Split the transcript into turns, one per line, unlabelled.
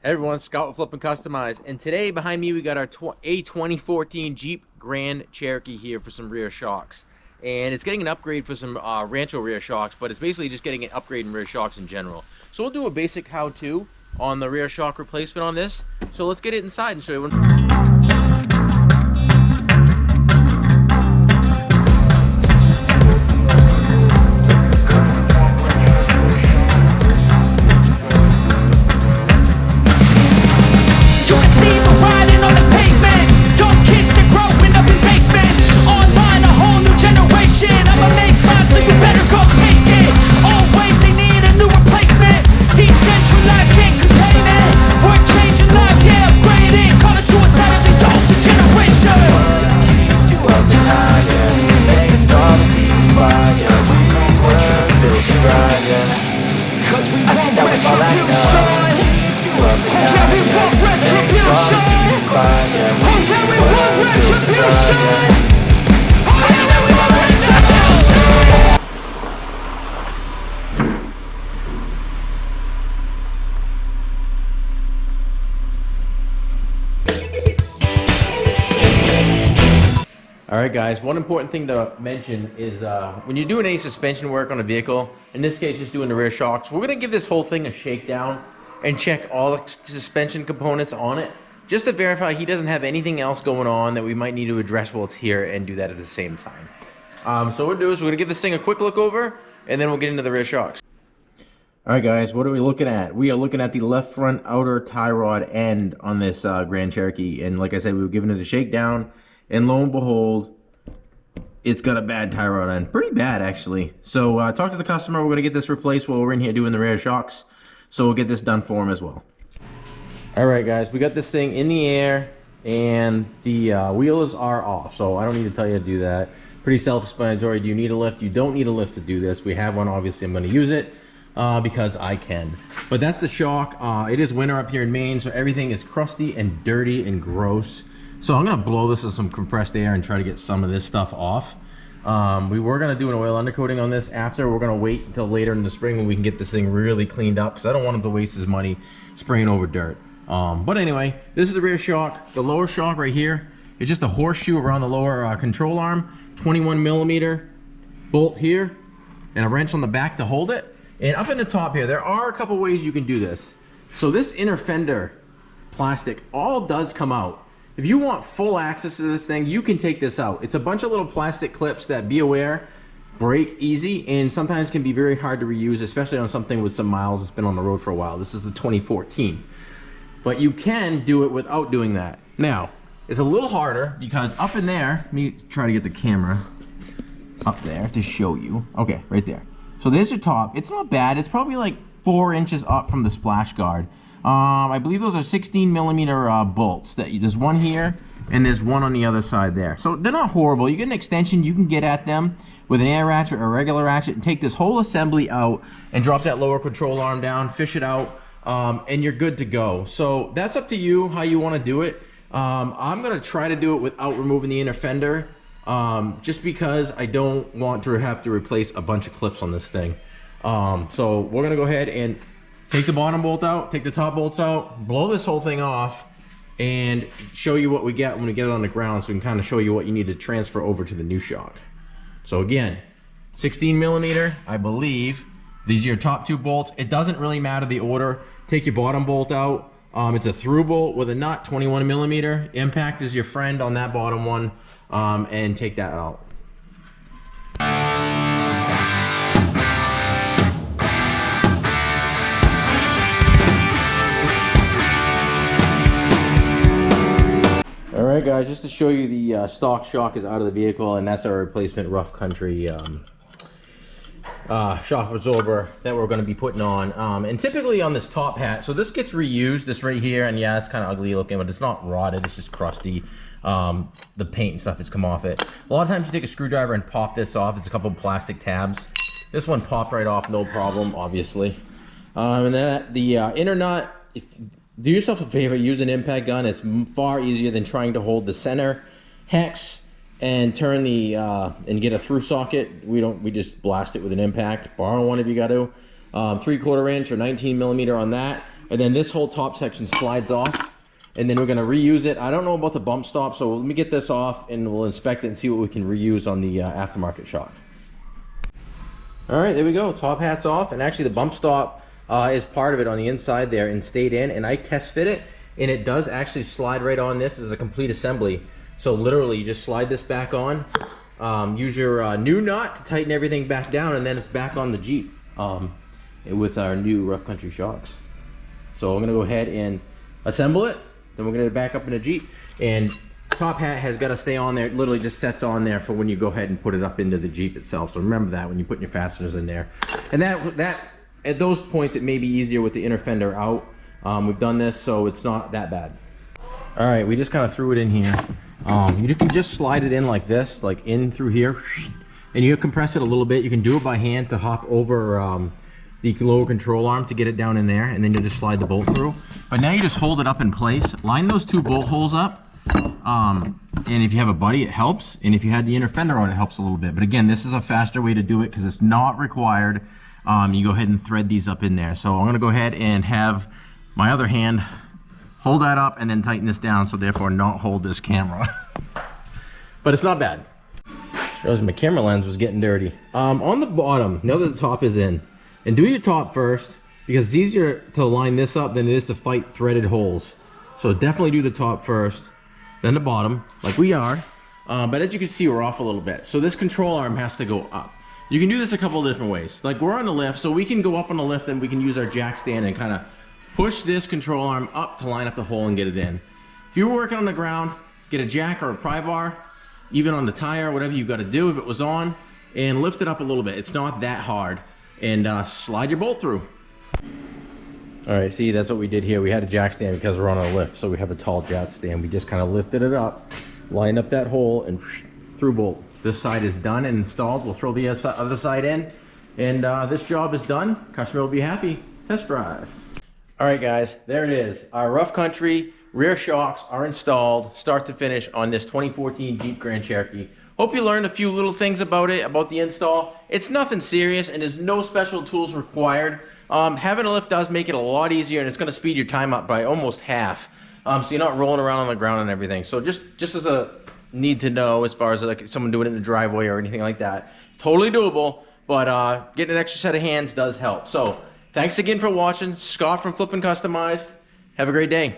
Hey everyone, Scott with Flip and Customize, and today behind me we got our 2014 Jeep Grand Cherokee here for some rear shocks. And it's getting an upgrade for some Rancho rear shocks, but it's basically just getting an upgrade in rear shocks in general. So we'll do a basic how-to on the rear shock replacement on this. So let's get it inside and show you what. Alright guys, one important thing to mention is when you're doing any suspension work on a vehicle, in this case just doing the rear shocks, we're going to give this whole thing a shakedown and check all the suspension components on it, just to verify he doesn't have anything else going on that we might need to address while it's here, and do that at the same time. So what we'll do is we're going to give this thing a quick look over, and then we'll get into the rear shocks. Alright guys, what are we looking at? We are looking at the left front outer tie rod end on this Grand Cherokee, and like I said, we were giving it a shakedown. And lo and behold, it's got a bad tie rod end. Pretty bad, actually. So talk to the customer. We're going to get this replaced while we're in here doing the rear shocks. So we'll get this done for him as well. Alright guys, we got this thing in the air and the wheels are off. So I don't need to tell you to do that. Pretty self-explanatory. Do you need a lift? You don't need a lift to do this. We have one. Obviously, I'm going to use it because I can. But that's the shock. It is winter up here in Maine, so everything is crusty and dirty and gross. So I'm going to blow this with some compressed air and try to get some of this stuff off. We were going to do an oil undercoating on this after. We're going to wait until later in the spring when we can get this thing really cleaned up, because I don't want him to waste his money spraying over dirt. But anyway, this is the rear shock. The lower shock right here is just a horseshoe around the lower control arm. 21mm bolt here and a wrench on the back to hold it. And up in the top here, there are a couple ways you can do this. So this inner fender plastic all does come out. If you want full access to this thing, you can take this out. It's a bunch of little plastic clips that, be aware, break easy and sometimes can be very hard to reuse, especially on something with some miles that's been on the road for a while. This is the 2014. But you can do it without doing that. Now, it's a little harder because up in there, let me try to get the camera up there to show you. Okay, right there. So there's your top. It's not bad. It's probably like 4 inches up from the splash guard. I believe those are 16mm bolts. There's one here and there's one on the other side there. So they're not horrible. You get an extension, you can get at them with an air ratchet or a regular ratchet and take this whole assembly out and drop that lower control arm down, fish it out, and you're good to go. So that's up to you how you want to do it. I'm going to try to do it without removing the inner fender, just because I don't want to have to replace a bunch of clips on this thing. So we're going to go ahead and take the bottom bolt out, take the top bolts out, blow this whole thing off, and show you what we get when we get it on the ground, so we can kind of show you what you need to transfer over to the new shock. So again, 16mm, I believe. These are your top 2 bolts. It doesn't really matter the order. Take your bottom bolt out. It's a through bolt with a nut, 21mm. Impact is your friend on that bottom one, and take that out. Alright guys, just to show you, the stock shock is out of the vehicle, and that's our replacement rough country shock absorber that we're going to be putting on. And typically on this top hat, so this gets reused, this right here, and yeah, it's kind of ugly looking, but it's not rotted, it's just crusty. The paint and stuff that's come off it. A lot of times you take a screwdriver and pop this off. It's a couple of plastic tabs. This one popped right off, no problem, obviously. And then the inner nut, do yourself a favor, use an impact gun. It's far easier than trying to hold the center hex and turn the and get a through socket. We just blast it with an impact. Borrow one if you got to. 3/4 inch or 19mm on that. and then this whole top section slides off, and then we're gonna reuse it. I don't know about the bump stop, so let me get this off and we'll inspect it and see what we can reuse on the aftermarket shock. All right, there we go, top hat's off, and actually the bump stop is part of it on the inside there and stayed in, and I test fit it, and it does actually slide right on. This is a complete assembly. So literally you just slide this back on, use your new nut to tighten everything back down, and then it's back on the Jeep with our new Rough Country shocks. So I'm gonna go ahead and assemble it, then we're gonna back up in the Jeep, and top hat has got to stay on there. It literally just sets on there for when you go ahead and put it up into the Jeep itself. So remember that when you put your fasteners in there. And that at those points it may be easier with the inner fender out. We've done this, so it's not that bad. All right, we just kind of threw it in here. You can just slide it in like this, like in through here, and you compress it a little bit. You can do it by hand to hop over the lower control arm to get it down in there, and then you just slide the bolt through. But now you just hold it up in place, line those two bolt holes up, and if you have a buddy it helps, and if you had the inner fender on it helps a little bit. But again, this is a faster way to do it because it's not required. You go ahead and thread these up in there. So I'm gonna go ahead and have my other hand hold that up and then tighten this down, so therefore not hold this camera. But it's not bad. Shows my camera lens was getting dirty. On the bottom, now that the top is in, and do your top first, because it's easier to line this up than it is to fight threaded holes. So definitely do the top first, then the bottom, like we are. But as you can see, we're off a little bit. So this control arm has to go up. You can do this a couple of different ways. Like we're on the lift, so we can go up on the lift and we can use our jack stand and kind of push this control arm up to line up the hole and get it in. If you were working on the ground, get a jack or a pry bar, even on the tire, whatever you got to do if it was on, and lift it up a little bit. It's not that hard. And slide your bolt through. All right, see, that's what we did here. We had a jack stand because we're on a lift, so we have a tall jack stand. We just kind of lifted it up, lined up that hole, and through bolt. This side is done and installed. We'll throw the other side in, and this job is done. Customer will be happy. Test drive. All right, guys, there it is. Our Rough Country rear shocks are installed, start to finish, on this 2014 Jeep Grand Cherokee. Hope you learned a few little things about it, about the install. It's nothing serious, and there's no special tools required. Having a lift does make it a lot easier, and it's gonna speed your time up by almost half. So you're not rolling around on the ground and everything. So just as a need to know, as far as like someone doing it in the driveway or anything like that, it's totally doable, but getting an extra set of hands does help. So thanks again for watching. Scott from Flippin' Customized. Have a great day.